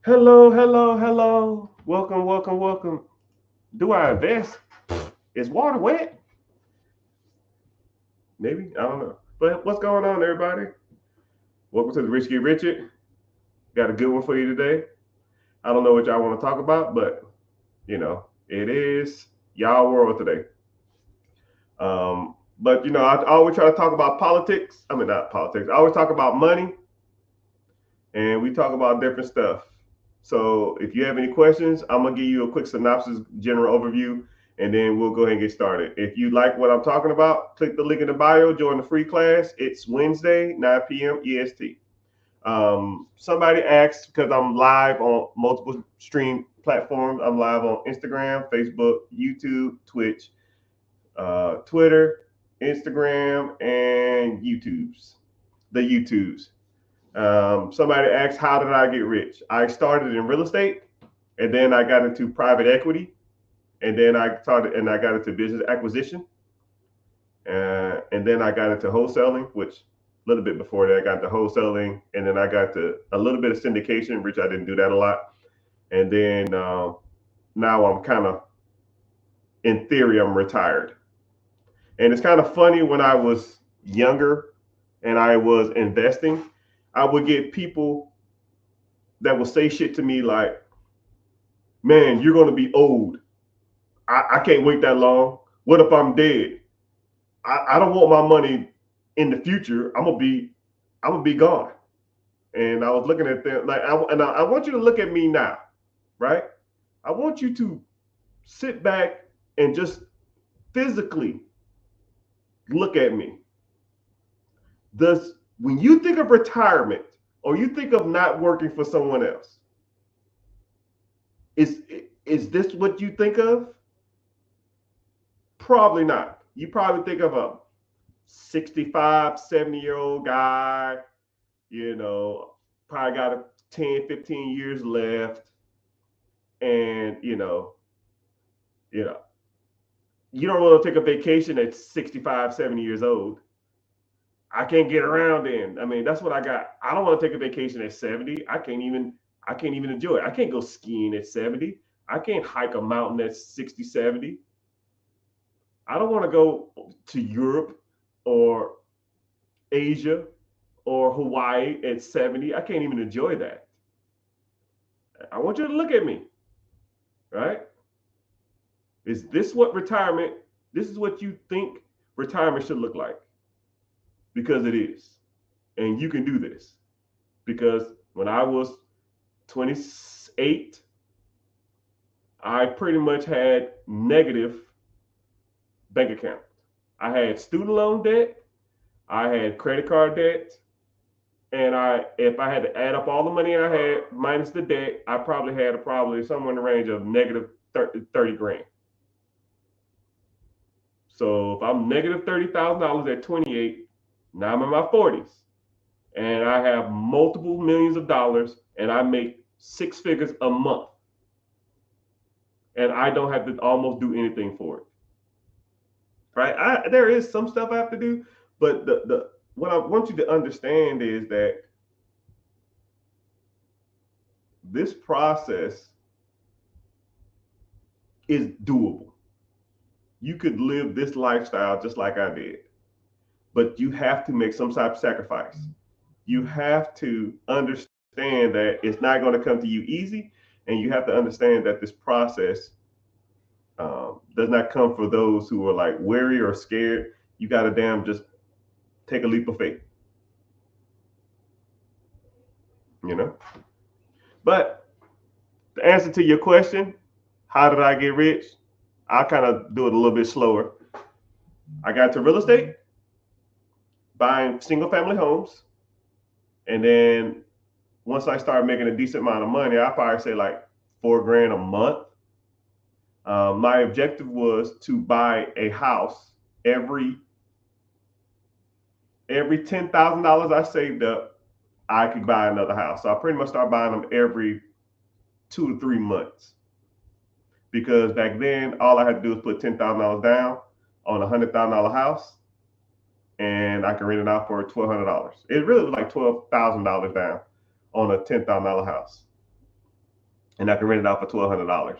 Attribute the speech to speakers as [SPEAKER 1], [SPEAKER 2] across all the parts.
[SPEAKER 1] Hello, hello, hello. Welcome, welcome, welcome. Do I invest? Is water wet? Maybe. I don't know. But what's going on, everybody? Welcome to the Rich Get Richard. Got a good one for you today. I don't know what y'all want to talk about, but it is y'all world today. But I always try to talk about politics. I mean, not politics. I always talk about money, and we talk about different stuff. So if you have any questions, I'm gonna give you a quick synopsis, general overview, and then we'll go ahead and get started. If you like what I'm talking about, click the link in the bio, join the free class. It's Wednesday, 9 p.m. EST. Somebody asked because I'm live on multiple stream platforms. I'm live on Instagram, Facebook, YouTube, Twitch, Twitter, Instagram, and the YouTubes. Somebody asked, how did I get rich? I started in real estate, and then I got into private equity, and then I got into business acquisition, and then I got into wholesaling, which a little bit before that I got into wholesaling, and then I got to a little bit of syndication, which I didn't do that a lot, and then now I'm kind of, in theory, I'm retired, and it's kind of funny when I was younger and I was investing, I would get people that will say shit to me like, man, you're going to be old. I can't wait that long. What if I'm dead? I don't want my money in the future. I'm gonna be gone. And I was looking at them like, I want you to look at me now, right? I want you to sit back and just physically look at me. Does When you think of retirement or you think of not working for someone else, is is this what you think of? Probably not. You probably think of a 65, 70-year-old guy, you know, probably got a 10, 15 years left. And, you know, you don't want to take a vacation at 65, 70 years old. I can't get around then. I mean, that's what I got. I don't want to take a vacation at 70. I can't even enjoy it. I can't go skiing at 70. I can't hike a mountain at 60, 70. I don't want to go to Europe or Asia or Hawaii at 70. I can't even enjoy that. I want you to look at me, right? Is this what retirement, this is what you think retirement should look like? Because it is. And you can do this. Because when I was 28, I pretty much had negative bank account. I had student loan debt, I had credit card debt, and if I had to add up all the money I had minus the debt, I probably had probably somewhere in the range of negative 30 grand. So if I'm negative $30,000 at 28, now I'm in my 40s, and I have multiple millions of dollars, and I make six figures a month, and I don't have to almost do anything for it. Right? There is some stuff I have to do, but the what I want you to understand is that this process is doable. You could live this lifestyle just like I did, but you have to make some type of sacrifice. You have to understand that it's not going to come to you easy, and you have to understand that this process does not come for those who are like weary or scared. You got to damn just take a leap of faith, you know. But the answer to your question, how did I get rich? I'll kind of do it a little bit slower. I got to real estate, buying single family homes, and then once I started making a decent amount of money, I probably say like 4 grand a month. My objective was to buy a house every $10,000 I saved up. I could buy another house. So I pretty much started buying them every 2 to 3 months, because back then all I had to do was put $10,000 down on $100,000 house, and I could rent it out for $1,200. It really was like $12,000 down on a $10,000 house. and I can rent it out for $1,200.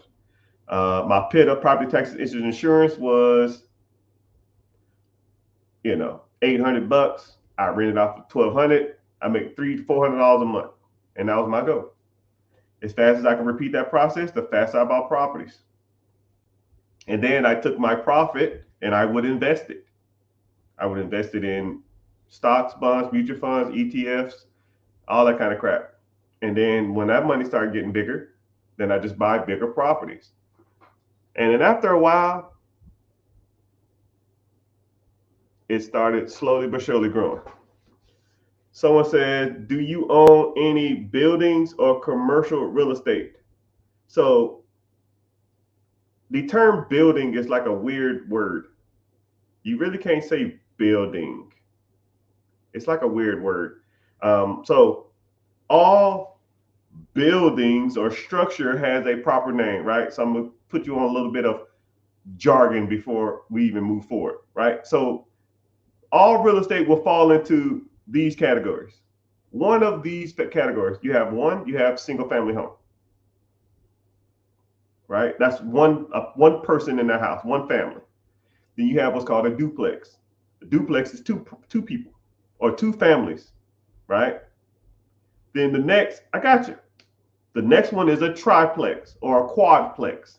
[SPEAKER 1] My PITA, property taxes, interest, insurance was, $800. I rented out for $1,200. I make $300-400 a month, and that was my goal. As fast as I can repeat that process, the faster I bought properties. And then I took my profit and I would invest it. I would invest it in stocks, bonds, mutual funds, ETFs, all that kind of crap. And then when that money started getting bigger, then I just buy bigger properties. And then after a while, it started slowly but surely growing. Someone said, do you own any buildings or commercial real estate? So the term building is like a weird word. You really can't say building. It's like a weird word. So all buildings or structure has a proper name, right? So I'm going to put you on a little bit of jargon before we even move forward, right? So all real estate will fall into these categories. One of these categories, you have single family home, right? That's one person in that house, one family. Then you have what's called a duplex. A duplex is two people or two families, right? Then the next one is a triplex or a quadplex.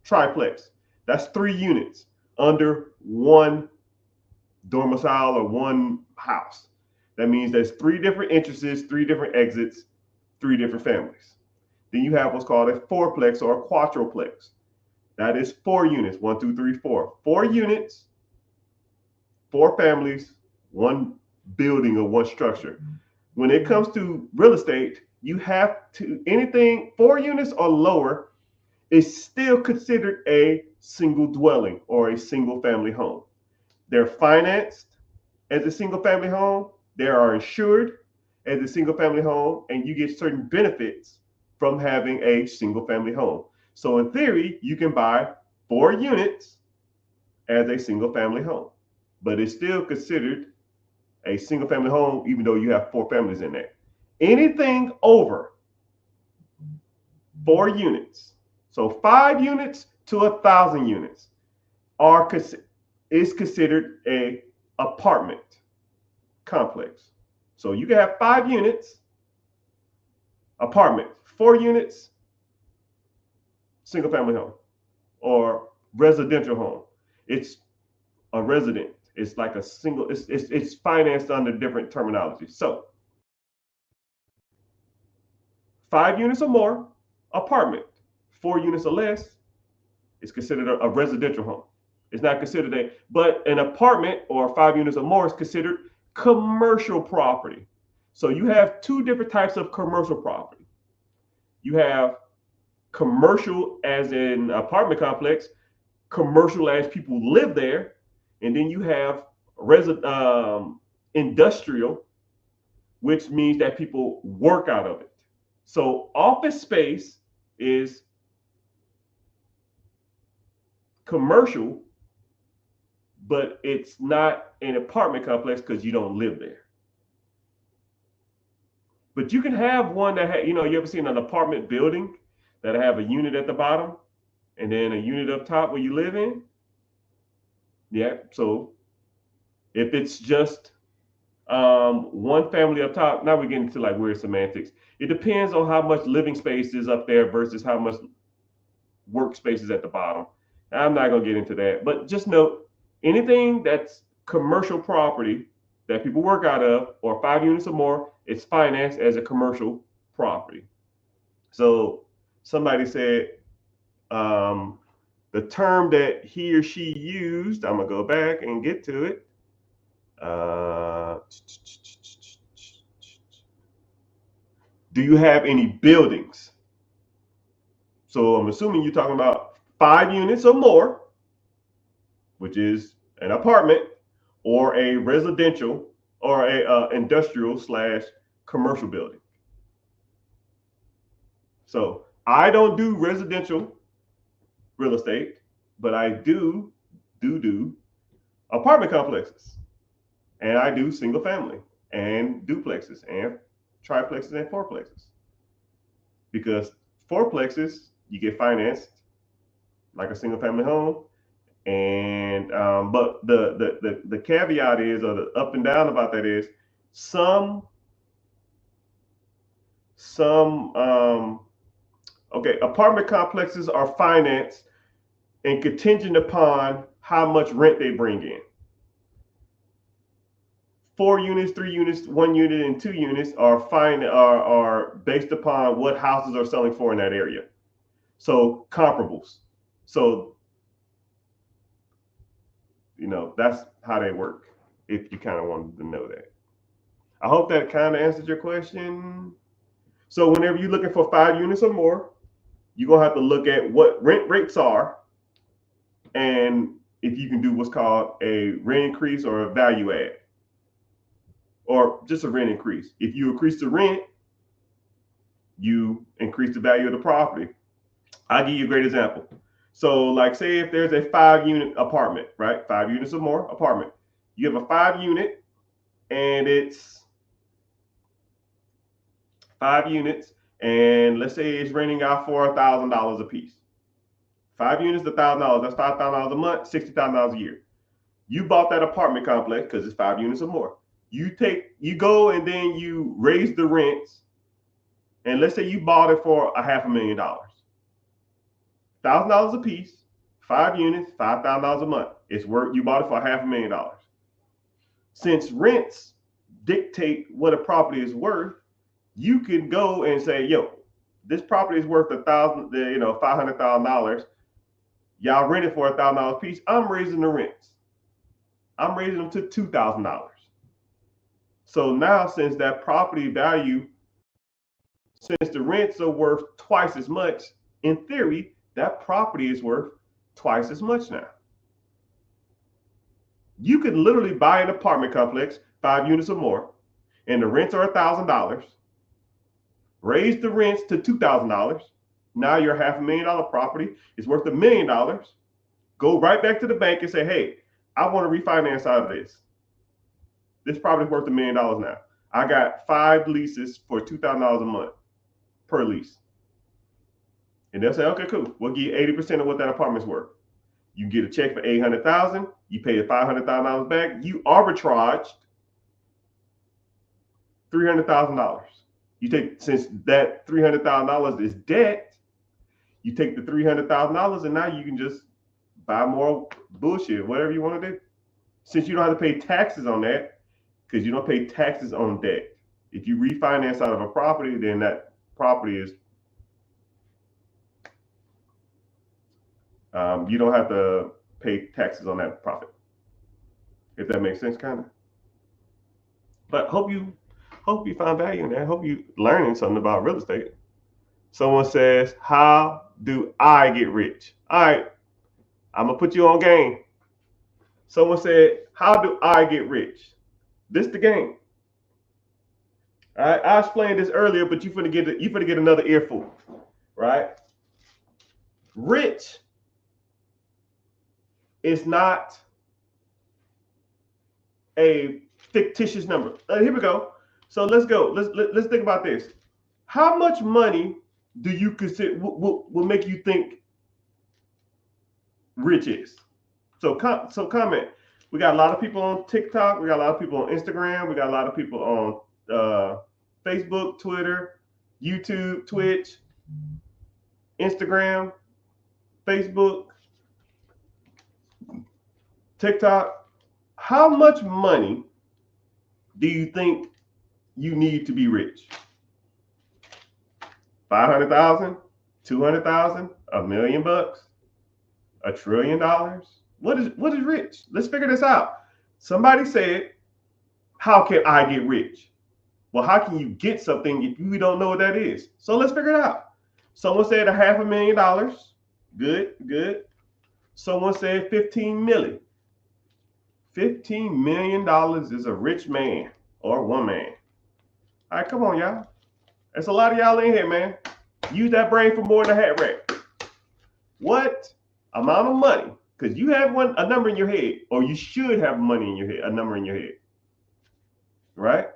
[SPEAKER 1] Triplex. That's 3 units under one domicile or one house. That means there's 3 different entrances, 3 different exits, 3 different families. Then you have what's called a fourplex or a quadruplex. That is 4 units, 1, 2, 3, 4. 4 units, 4 families, 1 building or 1 structure. When it comes to real estate, you have to, anything 4 units or lower is still considered a single dwelling or a single family home. They're financed as a single family home. They are insured as a single family home, and you get certain benefits from having a single family home. So in theory, you can buy 4 units as a single family home, but it's still considered a single family home, even though you have 4 families in there. Anything over 4 units, so 5 units to 1,000 units, is considered a apartment complex. So you can have 5 units, apartment, 4 units, single family home, or residential home. It's a resident. It's like a single. It's financed under different terminology. So 5 units or more, apartment. 4 units or less is considered a residential home. It's not considered but an apartment or 5 units or more is considered commercial property. So you have 2 different types of commercial property. You have commercial as in apartment complex, commercial as people live there, and then you have industrial, which means that people work out of it. So office space is commercial, but it's not an apartment complex because you don't live there. But you can have one that you ever seen an apartment building that have a unit at the bottom and then a unit up top where you live in? Yeah. So if it's just one family up top, now we're getting to like weird semantics. It depends on how much living space is up there versus how much workspace is at the bottom. I'm not going to get into that, but just note anything that's commercial property that people work out of or 5 units or more, it's financed as a commercial property. So somebody said the term that he or she used, I'm going to go back and get to it. Do you have any buildings? So I'm assuming you're talking about 5 units or more, which is an apartment or a residential or a industrial / commercial building. So I don't do residential real estate, but I do apartment complexes, and I do single family and duplexes and triplexes and fourplexes. because fourplexes, you get financed like a single family home. And but the caveat is, or the up and down about that is, some okay, apartment complexes are financed and contingent upon how much rent they bring in. 4 units, 3 units, 1 unit, and 2 units are based upon what houses are selling for in that area. So comparables. So that's how they work. If you kind of wanted to know that, I hope that kind of answered your question. So whenever you're looking for 5 units or more, you're gonna have to look at what rent rates are, and if you can do what's called a rent increase or a value add, or just a rent increase. If you increase the rent, you increase the value of the property. I'll give you a great example. So, like, say if there's a 5-unit apartment, right? 5 units or more apartment. You have a 5-unit, and it's 5 units, and let's say it's renting out for $1,000 a piece. 5 units, $1,000. That's $5,000 a month, $60,000 a year. You bought that apartment complex because it's 5 units or more. You go and then you raise the rents, and let's say you bought it for $500,000. $1,000 a piece, 5 units, $5,000 a month. It's worth, you bought it for $500,000. Since rents dictate what a property is worth, you can go and say, yo, this property is worth $500,000. Y'all rent it for $1,000 a piece. I'm raising the rents. I'm raising them to $2,000. So now, since that property value, since the rents are worth twice as much, in theory, that property is worth twice as much now. You could literally buy an apartment complex, 5 units or more, and the rents are $1,000. Raise the rents to $2,000. Now your $500,000 property is worth $1 million. Go right back to the bank and say, hey, I want to refinance out of this. This property is worth $1 million now. I got 5 leases for $2,000 a month per lease. And they'll say, okay, cool. We'll give you 80% of what that apartment's worth. You get a check for $800,000. You pay the $500,000 back. You arbitraged $300,000. You take, since that $300,000 is debt, you take the $300,000 and now you can just buy more bullshit, whatever you want to do. Since you don't have to pay taxes on that, because you don't pay taxes on debt. If you refinance out of a property, then that property is, you don't have to pay taxes on that profit. If that makes sense, kind of. But hope you find value in that. Hope you learning something about real estate. Someone says, how do I get rich? All right, I'm gonna put you on game. Someone said, how do I get rich? This the game. All right, I explained this earlier, but you finna get another earful, right? Rich is not a fictitious number. Here we go. So let's go. Let's think about this. How much money do you consider will make you think rich is? So comment. We got a lot of people on TikTok. We got a lot of people on Instagram. We got a lot of people on Facebook, Twitter, YouTube, Twitch, Instagram, Facebook, TikTok. How much money do you think you need to be rich? 500,000, 200,000, $1 million, $1 trillion? What is rich? Let's figure this out. Somebody said, how can I get rich? Well, how can you get something if you don't know what that is? So let's figure it out. Someone said $500,000. Good. Someone said 15 million. $15 million is a rich man or woman. All right, come on, y'all. There's a lot of y'all in here, man. Use that brain for more than a hat rack. What amount of money? Because you have a number in your head, or you should have money in your head, a number in your head, right?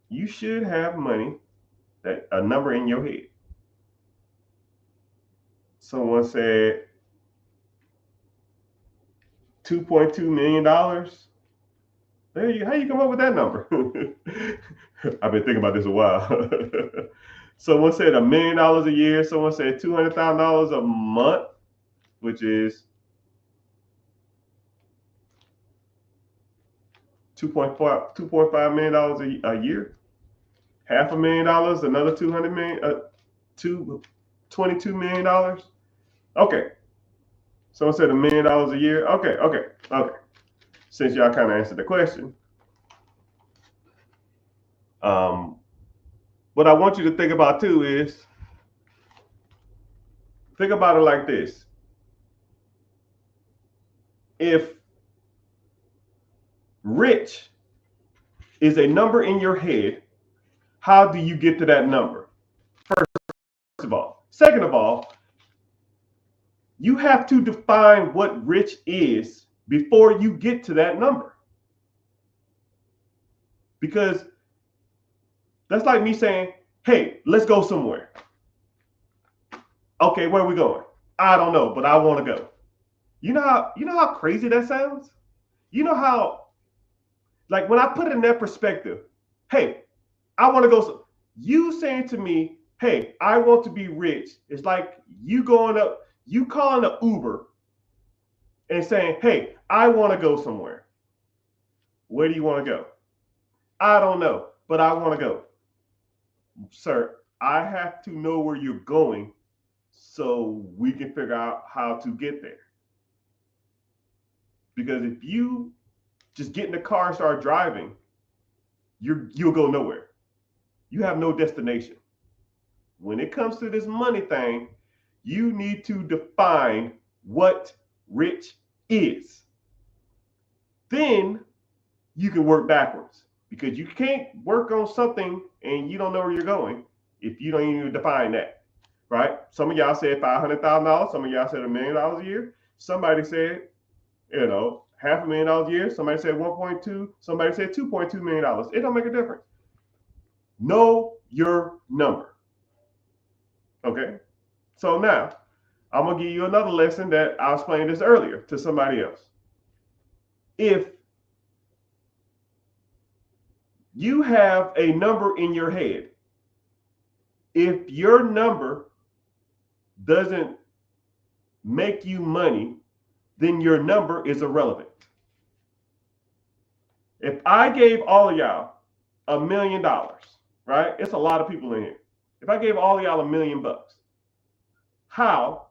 [SPEAKER 1] You should have money, a number in your head. Someone said $2.2 million. Hey, how you come up with that number? I've been thinking about this a while. Someone said $1 million a year. Someone said $200,000 a month, which is $2.5 million a year. $500,000, another $22 million. Okay. Someone said $1 million a year. Okay. Since y'all kind of answered the question, what I want you to think about too is, think about it like this. If rich is a number in your head, how do you get to that number? First of all. Second of all, you have to define what rich is before you get to that number. Because that's like me saying, hey, let's go somewhere. Okay, where are we going? I don't know, but I want to go. You know how crazy that sounds? You know how, like, when I put it in that perspective, hey, I want to go. You saying to me, hey, I want to be rich. It's like you calling an Uber and saying, hey, I want to go somewhere. Where do you want to go? I don't know, but I want to go. Sir, I have to know where you're going so we can figure out how to get there. Because if you just get in the car and start driving, you'll go nowhere. You have no destination. When it comes to this money thing, you need to define what rich is. Then you can work backwards, because you can't work on something and you don't know where you're going if you don't even define that, right? Some of y'all said $500,000. Some of y'all said $1 million a year. Somebody said, $500,000 a year. Somebody said 1.2. Somebody said $2.2 million. It don't make a difference. Know your number. Okay? So now, I'm going to give you another lesson that I explained this earlier to somebody else. If you have a number in your head, if your number doesn't make you money, then your number is irrelevant. If I gave all of y'all $1 million, right? It's a lot of people in here. If I gave all of y'all $1 million, how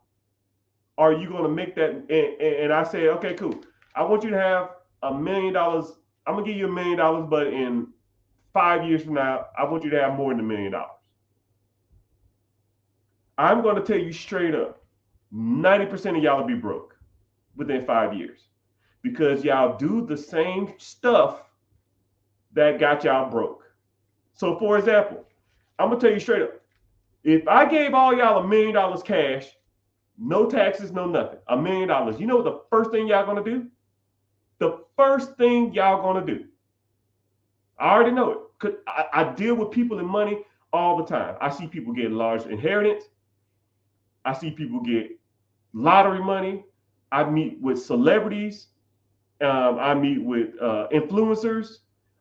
[SPEAKER 1] are you going to make that? And I said, okay, cool. I want you to have $1 million. I'm going to give you $1 million, but in 5 years from now, I want you to have more than $1 million. I'm going to tell you straight up, 90% of y'all will be broke within 5 years, because y'all do the same stuff that got y'all broke. So for example, I'm going to tell you straight up, if I gave all y'all $1 million cash, no taxes, no nothing, $1 million, you know what the first thing y'all going to do? The first thing y'all going to do, I already know it, because I deal with people in money all the time. I see people get large inheritance. I see people get lottery money. I meet with celebrities. I meet with influencers.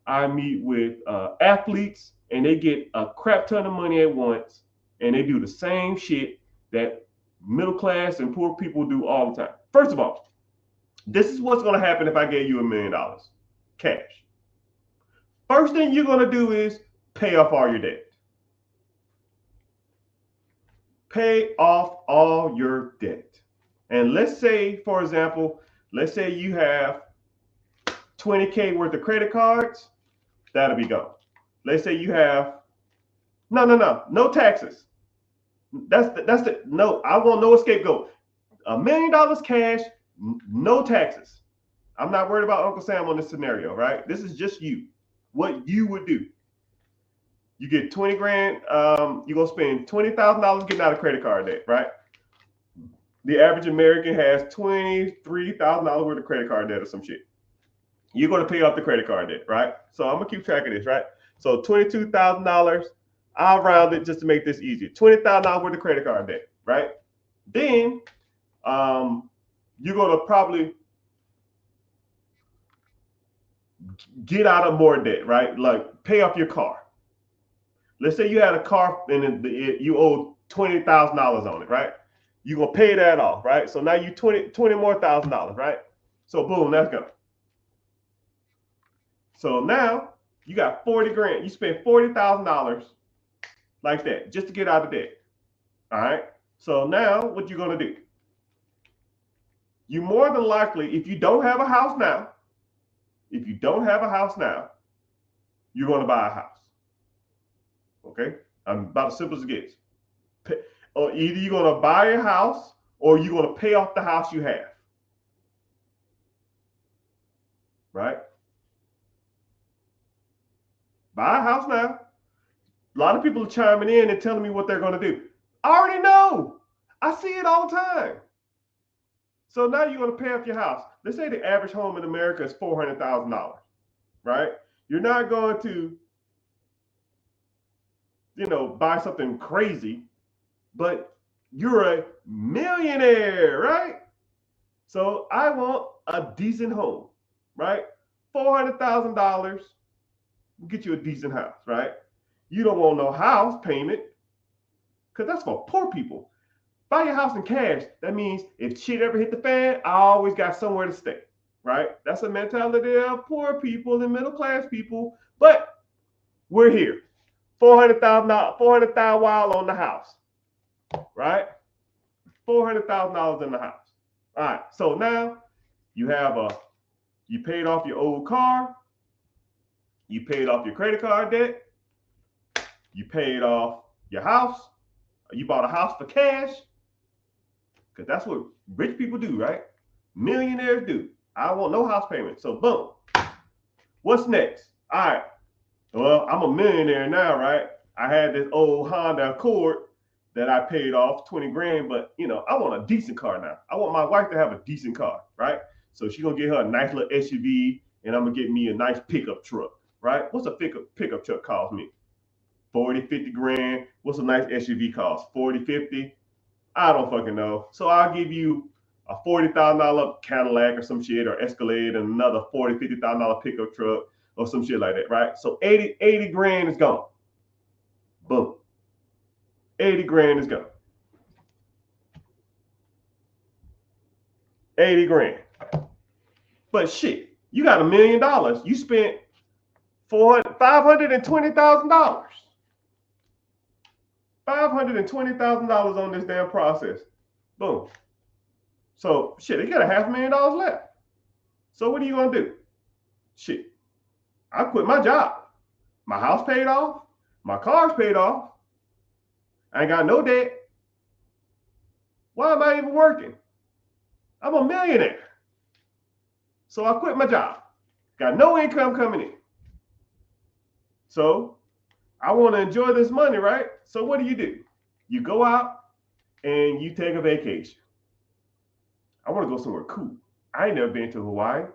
[SPEAKER 1] I meet with athletes, and they get a crap ton of money at once, and they do the same shit that middle class and poor people do all the time. First of all, this is what's going to happen if I gave you $1 million cash. First thing you're going to do is pay off all your debt. Pay off all your debt. And let's say, for example, let's say you have $20K worth of credit cards, that'll be gone. Let's say you have, no taxes. No, I want no scapegoat. $1 million cash, no taxes. I'm not worried about Uncle Sam on this scenario, right? This is just you. What you would do. You get 20 grand, you're going to spend $20,000 getting out of credit card debt, right? The average American has $23,000 worth of credit card debt or some shit. You're going to pay off the credit card debt, right? So I'm going to keep track of this, right? So $22,000, I'll round it just to make this easier. $20,000 worth of credit card debt, right? Then you're going to probably get out of more debt, right? Like pay off your car. Let's say you had a car and you owe $20,000 on it, right? You're going to pay that off, right? So now you 20 more $1,000, right? So boom, that's go. So now you got 40 grand. You spent $40,000 like that just to get out of debt. All right. So now what you're going to do? You more than likely, if you don't have a house now, you're going to buy a house. Okay. I'm about as simple as it gets. Or either you're going to buy a house or you're going to pay off the house you have. Right? Buy a house now. A lot of people are chiming in and telling me what they're going to do. I already know. I see it all the time. So now you're going to pay off your house. Let's say the average home in America is $400,000, right? You're not going to, buy something crazy, but you're a millionaire, right? So I want a decent home, right? $400,000 will get you a decent house, right? You don't want no house payment because that's for poor people. Buy your house in cash. That means if shit ever hit the fan, I always got somewhere to stay, right? That's a mentality of poor people and middle class people. But we're here, $400,000 while on the house, right? $400,000 in the house. All right. So now you paid off your old car, you paid off your credit card debt, you paid off your house, you bought a house for cash. Because that's what rich people do, right? Millionaires do. I want no house payment. So boom. What's next? All right. Well, I'm a millionaire now, right? I had this old Honda Accord that I paid off 20 grand, but I want a decent car now. I want my wife to have a decent car, right? So she's gonna get her a nice little SUV, and I'm gonna get me a nice pickup truck, right? What's a pickup truck cost me? 40, 50 grand. What's a nice SUV cost? 40, 50? I don't fucking know. So I'll give you a $40,000 Cadillac or some shit, or Escalade, and another $40,000, $50,000 pickup truck or some shit like that, right? So 80 grand is gone. Boom. 80 grand is gone. 80 grand. But shit, you got $1 million. You spent $520,000. $520,000 on this damn process. Boom. So shit, they got $500,000 left. So what are you gonna do? Shit, I quit my job. My house paid off. My car's paid off. I ain't got no debt. Why am I even working? I'm a millionaire. So I quit my job. Got no income coming in. So I want to enjoy this money, right? So what do? You go out and you take a vacation. I want to go somewhere cool. I ain't never been to Hawaii.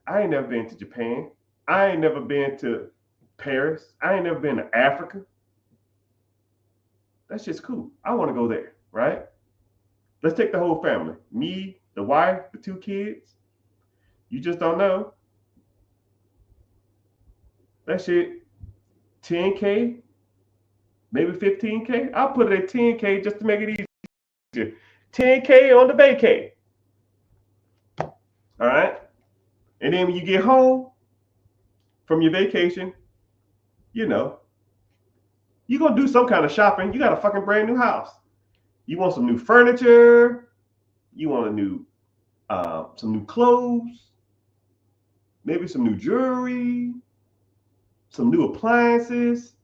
[SPEAKER 1] I ain't never been to Japan. I ain't never been to Paris. I ain't never been to Africa. That's just cool. I want to go there, right? Let's take the whole family. Me, the wife, the 2 kids. You just don't know. That shit, 10K, maybe 15K. I'll put it at 10K just to make it easier. 10K on the vacay. All right. And then when you get home from your vacation, you're going to do some kind of shopping. You got a fucking brand new house. You want some new furniture. You want some new clothes. Maybe some new jewelry. Some new appliances.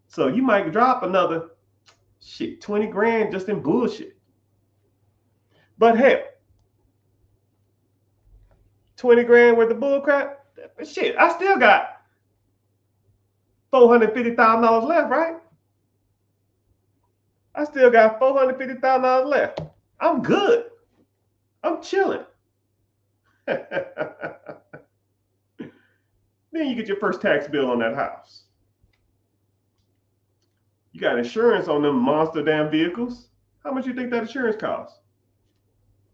[SPEAKER 1] So you might drop another 20 grand just in bullshit. But hell, 20 grand worth of bullcrap. Shit, I still got $450,000 left, right? I still got $450,000 left. I'm good. I'm chilling. Then you get your first tax bill on that house. You got insurance on them monster damn vehicles. How much you think that insurance costs?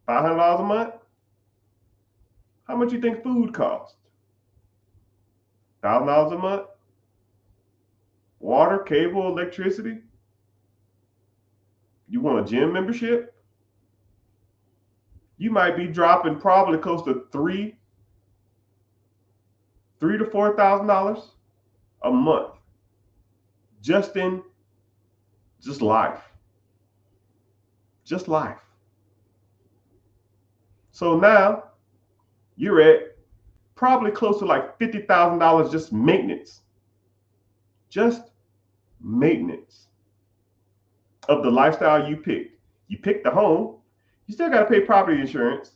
[SPEAKER 1] $500 a month? How much you think food costs? $1,000 a month? Water, cable, electricity? You want a gym membership? You might be dropping probably close to $3,000 to $4,000 a month just in life. Just life. So now you're at probably close to like $50,000 just maintenance. Just maintenance of the lifestyle you picked. You picked the home. You still got to pay property insurance.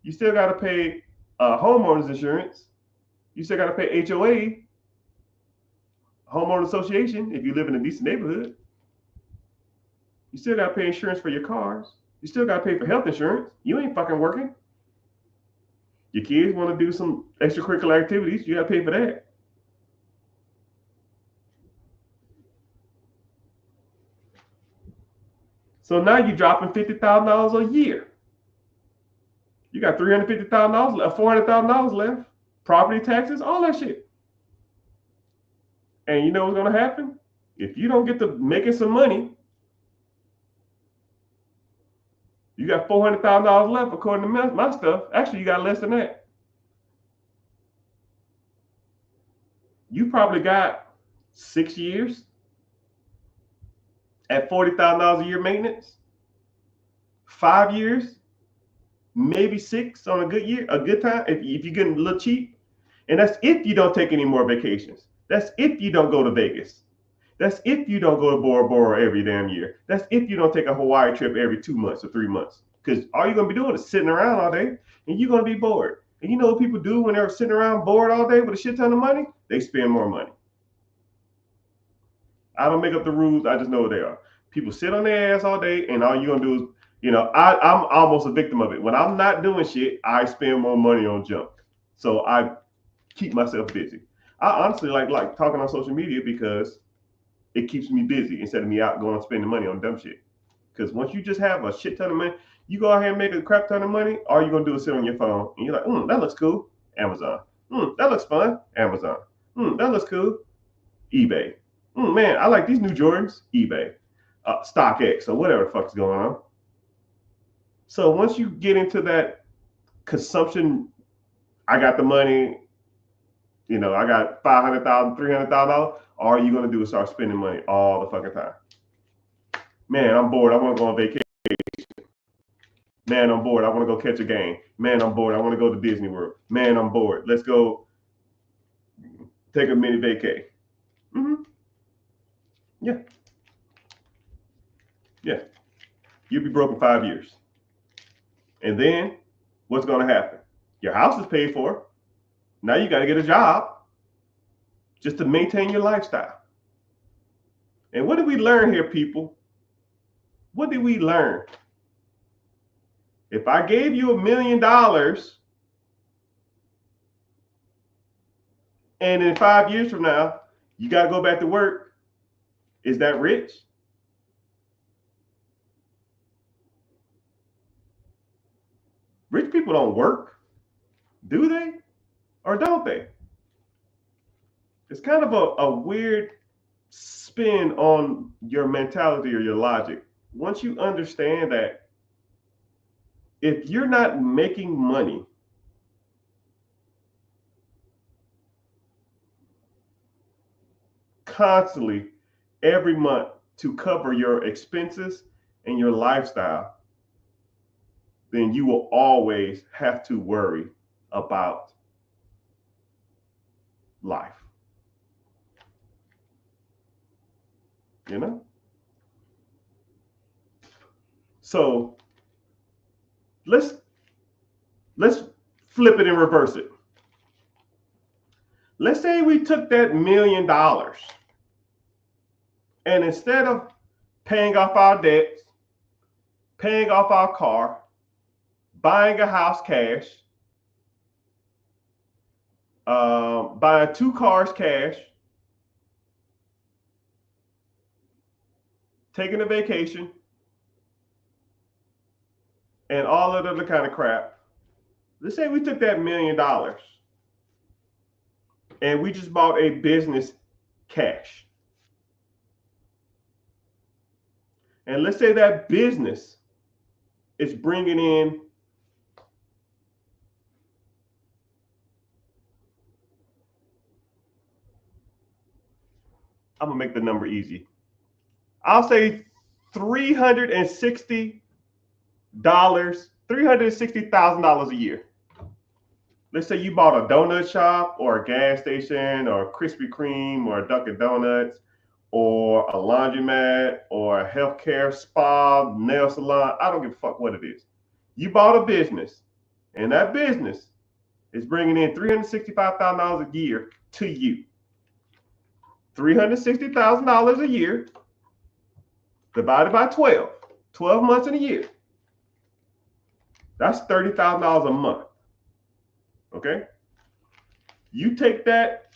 [SPEAKER 1] You still got to pay homeowners insurance. You still got to pay HOA, homeowner association, if you live in a decent neighborhood. You still got to pay insurance for your cars. You still got to pay for health insurance. You ain't fucking working. Your kids want to do some extracurricular activities. You got to pay for that. So now you're dropping $50,000 a year. You got $350,000 left, $400,000 left. Property taxes, all that shit. And you know what's going to happen? If you don't get to making some money, you got $400,000 left according to my stuff. Actually, you got less than that. You probably got 6 years at $40,000 a year maintenance. 5 years, maybe 6 on a good year, a good time, if you're getting a little cheap. And that's if you don't take any more vacations. That's if you don't go to Vegas. That's if you don't go to Bora Bora every damn year. That's if you don't take a Hawaii trip every 2 months or 3 months. Because all you're going to be doing is sitting around all day, and you're going to be bored. And you know what people do when they're sitting around bored all day with a shit ton of money? They spend more money. I don't make up the rules. I just know what they are. People sit on their ass all day, and all you're going to do is, I'm almost a victim of it. When I'm not doing shit, I spend more money on junk. So I keep myself busy. I honestly like talking on social media because it keeps me busy instead of me out going and spending money on dumb shit. Because once you just have a shit ton of money, you go out here and make a crap ton of money, all you're going to do is sit on your phone, and you're like, that looks cool, Amazon. That looks fun, Amazon. That looks cool, eBay. Man, I like these new Jordans, eBay. StockX, or whatever the fuck's going on. So once you get into that consumption, I got the money, I got $500,000, $300,000, all you're going to do is start spending money all the fucking time. Man, I'm bored. I want to go on vacation. Man, I'm bored. I want to go catch a game. Man, I'm bored. I want to go to Disney World. Man, I'm bored. Let's go take a mini vacay. Yeah. You'll be broke in 5 years. And then what's going to happen? Your house is paid for. Now you got to get a job just to maintain your lifestyle. And what did we learn here, people? What did we learn? If I gave you $1 million and in 5 years from now, you got to go back to work, is that rich? Rich people don't work, do they? Or don't they? It's kind of a weird spin on your mentality or your logic. Once you understand that if you're not making money constantly every month to cover your expenses and your lifestyle, then you will always have to worry about life. So let's flip it and reverse it. Let's say we took that $1 million and instead of paying off our debts, paying off our car, buying a house cash, buying 2 cars cash, taking a vacation, and all of the other kind of crap. Let's say we took that $1 million and we just bought a business cash. And let's say that business is bringing in I'm going to make the number easy. I'll say $360,000 a year. Let's say you bought a donut shop or a gas station or a Krispy Kreme or a Dunkin' Donuts or a laundromat or a healthcare spa, nail salon. I don't give a fuck what it is. You bought a business, and that business is bringing in $365,000 a year to you. $360,000 a year divided by 12 months in a year. That's $30,000 a month. Okay? You take that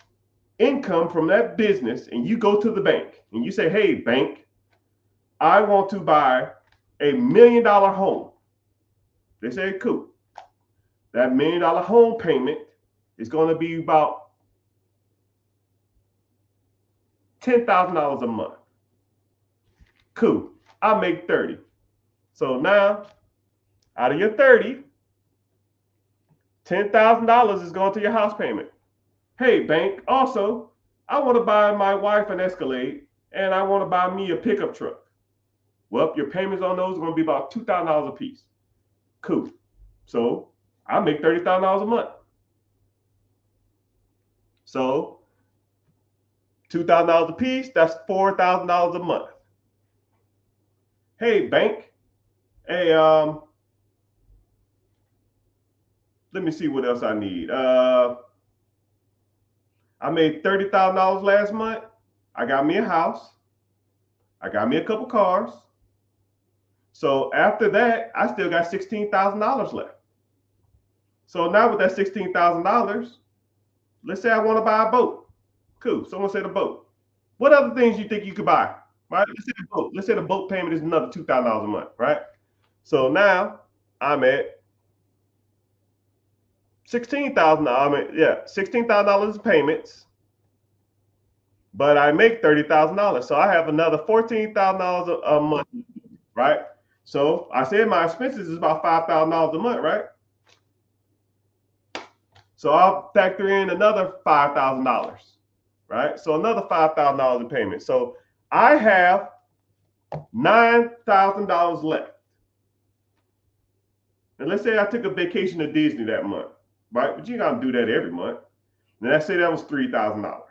[SPEAKER 1] income from that business and you go to the bank and you say, hey, bank, I want to buy a $1 million home. They say, cool. That $1 million home payment is going to be about $10,000 a month. Cool. I make 30. So now, out of your 30, $10,000 is going to your house payment. Hey, bank, also, I want to buy my wife an Escalade and I want to buy me a pickup truck. Well, your payments on those are going to be about $2,000 a piece. Cool. So I make $30,000 a month. So $2,000 a piece, that's $4,000 a month. Hey, bank, hey, let me see what else I need. I made $30,000 last month. I got me a house. I got me a couple cars. So after that, I still got $16,000 left. So now with that $16,000, let's say I want to buy a boat. Cool. Someone said a boat. What other things you think you could buy? Right? Let's say a boat. Let's say the boat payment is another $2,000 a month, right? So now I'm at $16,000 payments, but I make $30,000. So I have another $14,000 a month, right? So I said my expenses is about $5,000 a month, right? So I'll factor in another $5,000, right? So another $5,000 in payment. So I have $9,000 left. And let's say I took a vacation to Disney that month, right? But you gotta do that every month. And let's say that was $3,000.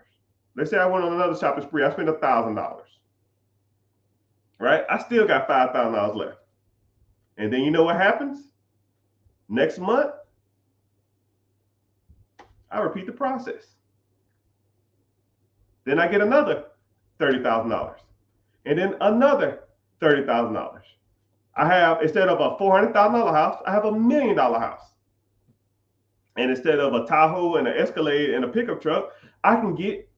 [SPEAKER 1] Let's say I went on another shopping spree. I spent $1,000, right? I still got $5,000 left. And then you know what happens? Next month, I repeat the process. Then I get another $30,000 and then another $30,000. I have, instead of a $400,000 house, I have a $1 million house. And instead of a Tahoe and an Escalade and a pickup truck, I can get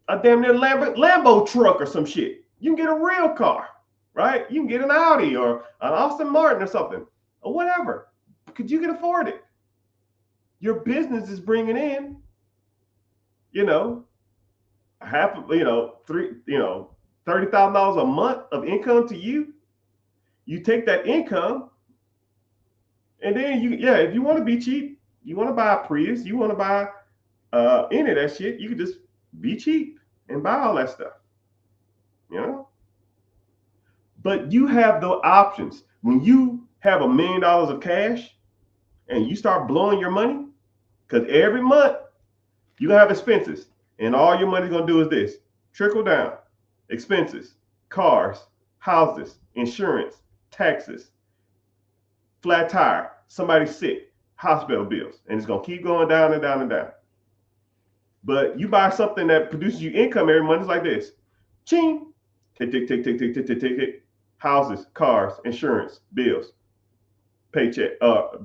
[SPEAKER 1] a damn near Lambo truck or some shit. You can get a real car, right? You can get an Audi or an Aston Martin or something or whatever, because you can afford it. Your business is bringing in, $30,000 a month of income to you. You take that income, and then if you want to be cheap, you want to buy a Prius, you want to buy any of that shit, you can just be cheap and buy all that stuff, But you have the options. When you have $1 million of cash and you start blowing your money, because every month you're going to have expenses, and all your money's going to do is this: trickle down expenses, cars, houses, insurance, taxes, flat tire, somebody sick, hospital bills, and it's going to keep going down and down and down. But you buy something that produces you income every month, it's like this: ching, tick, tick, tick, tick, tick, tick, tick, tick, tick. Houses, cars, insurance, bills, paycheck,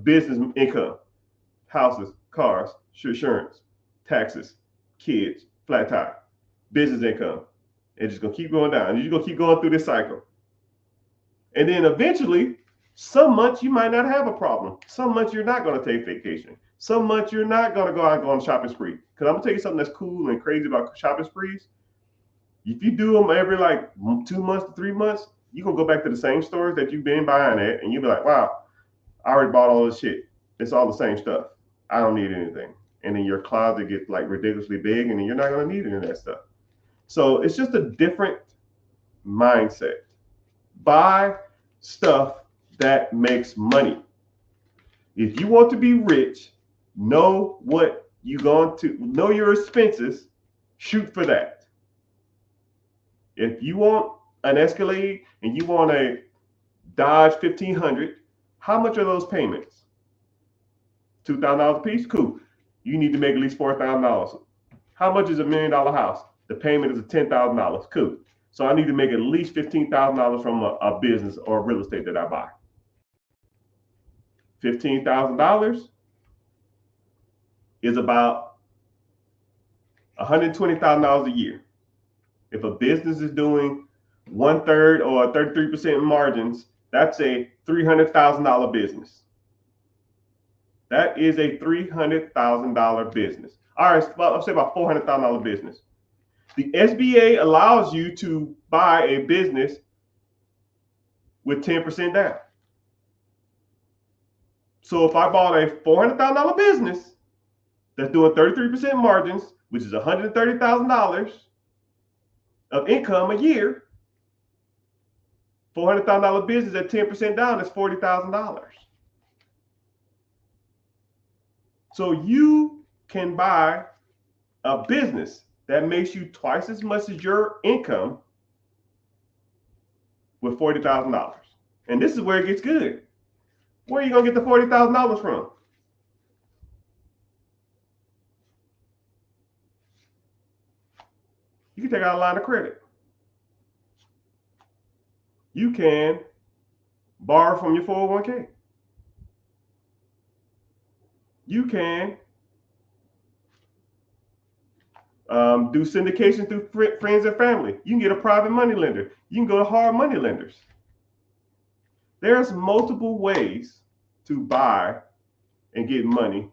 [SPEAKER 1] business income, houses, cars, insurance, taxes, kids, flat tire, business income. It's just gonna keep going down. And you're gonna keep going through this cycle. And then eventually Some months you might not have a problem. Some months you're not going to take vacation. Some months you're not going to go out and go on a shopping spree. Because I'm going to tell you something that's cool and crazy about shopping sprees. If you do them every like 2 months to 3 months, you can go back to the same stores that you've been buying at, and you'll be like, wow, I already bought all this shit. It's all the same stuff. I don't need anything. And then your closet gets like ridiculously big, and then you're not going to need any of that stuff. So it's just a different mindset. Buy stuff that makes money. If you want to be rich, know what you're going to know your expenses, shoot for that. If you want an Escalade and you want a Dodge 1500, how much are those payments? $2,000 a piece? Cool. You need to make at least $4,000. How much is $1 million house? The payment is $10,000. Cool. So I need to make at least $15,000 from a business or real estate that I buy. $15,000 is about $120,000 a year. If a business is doing 1/3 or 33% margins, that's a $300,000 business. That is a $300,000 business. All right, I'll say about $400,000 business. The SBA allows you to buy a business with 10% down. So if I bought a $400,000 business that's doing 33% margins, which is $130,000 of income a year, $400,000 business at 10% down is $40,000. So you can buy a business that makes you twice as much as your income with $40,000. And this is where it gets good. Where are you going to get the $40,000 from? You can take out a line of credit. You can borrow from your 401k. You can do syndication through friends and family. You can get a private money lender. You can go to hard money lenders. There's multiple ways to buy and get money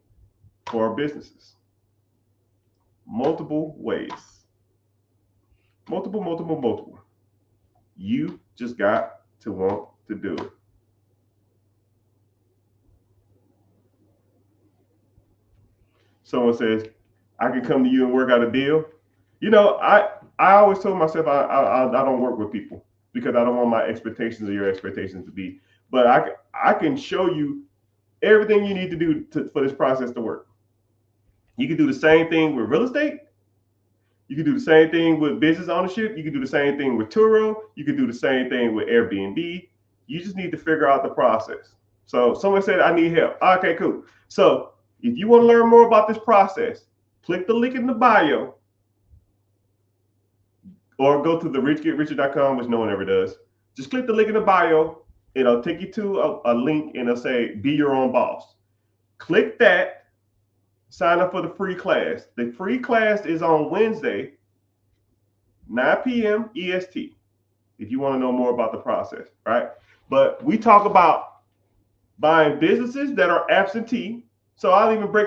[SPEAKER 1] for businesses. Multiple ways. Multiple. You just got to want to do it. Someone says, I can come to you and work out a deal. You know, I always told myself I don't work with people because I don't want my expectations or your expectations to be. But I can show you everything you need to do for this process to work. You can do the same thing with real estate. You can do the same thing with business ownership. You can do the same thing with Turo. You can do the same thing with Airbnb. You just need to figure out the process. So someone said, I need help. Okay, cool. So if you want to learn more about this process, click the link in the bio or go to the richgetricher.com, which no one ever does. Just click the link in the bio. It'll take you to a link and it'll say, be your own boss. Click that. Sign up for the free class. The free class is on Wednesday, 9 p.m. EST, if you want to know more about the process, right? But we talk about buying businesses that are absentee. So I'll even break